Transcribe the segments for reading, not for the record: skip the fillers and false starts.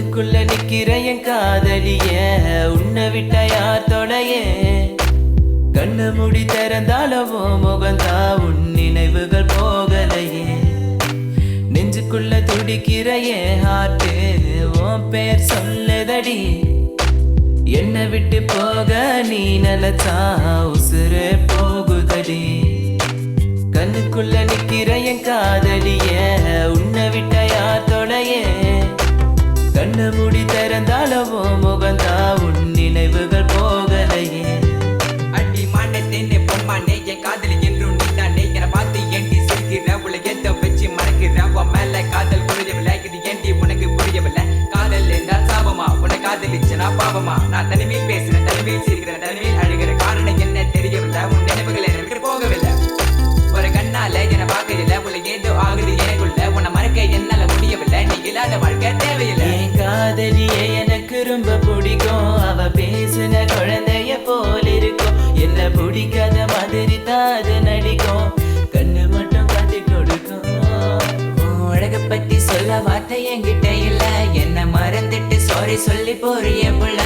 கண்ணுக்குள்ள நிக்கிற என் காதலிய உன்னை விட்ட யார் தொடைய கண்ணு மூடி திறந்தாலவோ முகந்தா உன் நினைவுகள் போகலையே நெஞ்சுக்குள்ள துடிக்கிற என் ஹார்ட்டு உன் பேர் சொல்லுதடி என்னை விட்டு போக நீ நினைச்சா உசுறு போகுதடி கண்ணுக்குள்ள நிக்கிற என் காதலிய உன்னை விட்ட யார் தொடைய கண்ணு மூடி திறந்தாலவோ முகந்தா உன் நினைவுகள் போகலையே அடி மானத்தேனே பொம்மானே என் காதலி என்றும் நீதானே என்னை பார்த்து ஏண்டி சிரிக்கிற உலகத்தை வச்சு மறக்கிற உன் மேல காதல் புரியவில்லை இது ஏண்டி உனக்கு புரியவில்லை காதல் என்றால் சாபமா உன்னை காதலிச்சனா பாவமா நான் தனிமையில் பேசுறேன் தனிமையில் சிரிக்கிறேன் தனிமையில் அழுகிற காரணம் என்ன தெரியவில்லை உன் நினைவுகள் எனக்கு போகவில்லை ஒரு கண்ணால என்னை பார்க்கல உலக ஏதோ ஆகுது எனக்குள்ள உன்னை மறக்க என்னால முடியவில்லை நீ இல்லாத வாழ்க்கை தேவையில்லை என் காதலியே எனக்கு ரொம்ப பிடிக்கும் அவ பேசுன குழந்தைய போல இருக்கும் என்ன பிடிக்காத மாதிரி தாது நடிக்கும் கண்ணு மட்டும் காட்டி கொடுக்கும் உலக பத்தி சொல்ல வார்த்தை என்கிட்ட இல்ல என்ன மறந்துட்டு சாரி சொல்லி போறிய புள்ள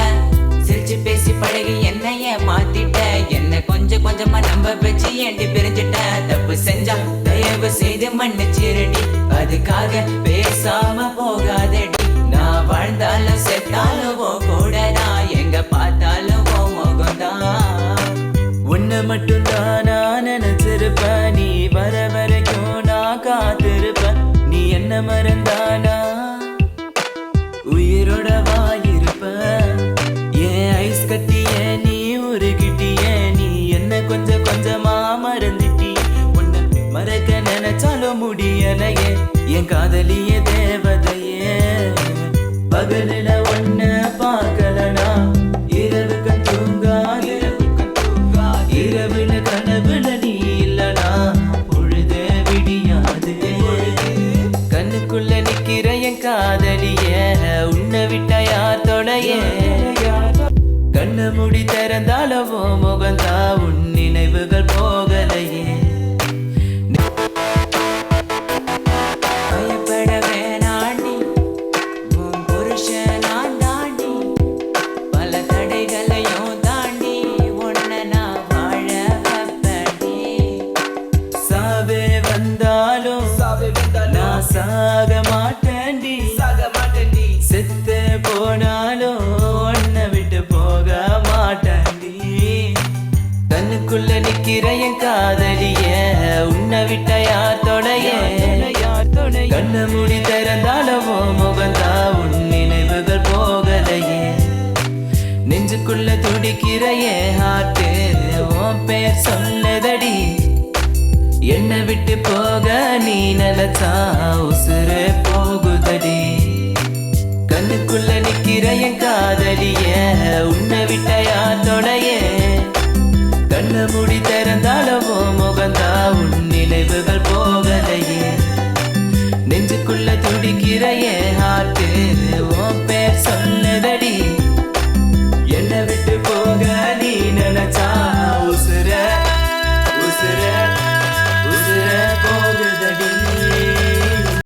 சிரிச்சு பேசி பழகி என்னைய மாத்திட்ட என்ன கொஞ்சம் கொஞ்சமா நம்ப வச்சு ஏண்டி பிரிஞ்சிட்ட தப்பு செஞ்சா தயவு செய்து மன்னிச்சிரடி அதுக்காக பேசாம போகாதடி நான் வாழ்ந்தாலும் செத்தாலும் கூட நான் எங்க பார்த்தாலும் முகம்தான் உன்னை மட்டும் தான் நான் நினைச்சிருப்பேன் நீ வர வரைக்கும் நான் காத்திருப்பேன் நீ என்ன மறந்தானா உயிரோட வாயிருப்ப ஏன் ஐஸ் கட்டிய நீ உருகிட்டிய நீ என்ன கொஞ்சம் கொஞ்சமா மறந்துட்டி உன்னை மறக்க நினைச்சாலும் முடியலையே என் காதலிய தேவதையே பகலில ஒன்ன பார்க்கலனா இரவுக்கு தூங்காது இரவுல கனவுல நீ இல்லனா பொழுதே விடியாது கண்ணுக்குள்ள நிக்கிற என் காதலிய உன்னை விட்ட யார் தொடைய கண்ணு மூடி திறந்தாலவோ முகந்தா உன் நினைவுகள் போகலையே நான் சாக மாட்டேன்டி செத்து போனாலும் உன்னை விட்டு போக மாட்டேன்டி கண்ணுக்குள்ள நிக்கிற என் காதலிய உன்னை விட்ட யார் தொடைய கண்ணு மூடி திறந்தாலவோ முகந்தா உன் நினைவுகள் போகலையே நெஞ்சுக்குள்ள துடிக்கிற என் ஹார்ட்டு உன் பேர் சொல்லுதடி என்னை விட்டு போக நீ நினைச்சா உசுறு போகுதடி கண்ணுக்குள்ள நிக்கிற என் காதலிய உன்னை விட்ட யார் தொடைய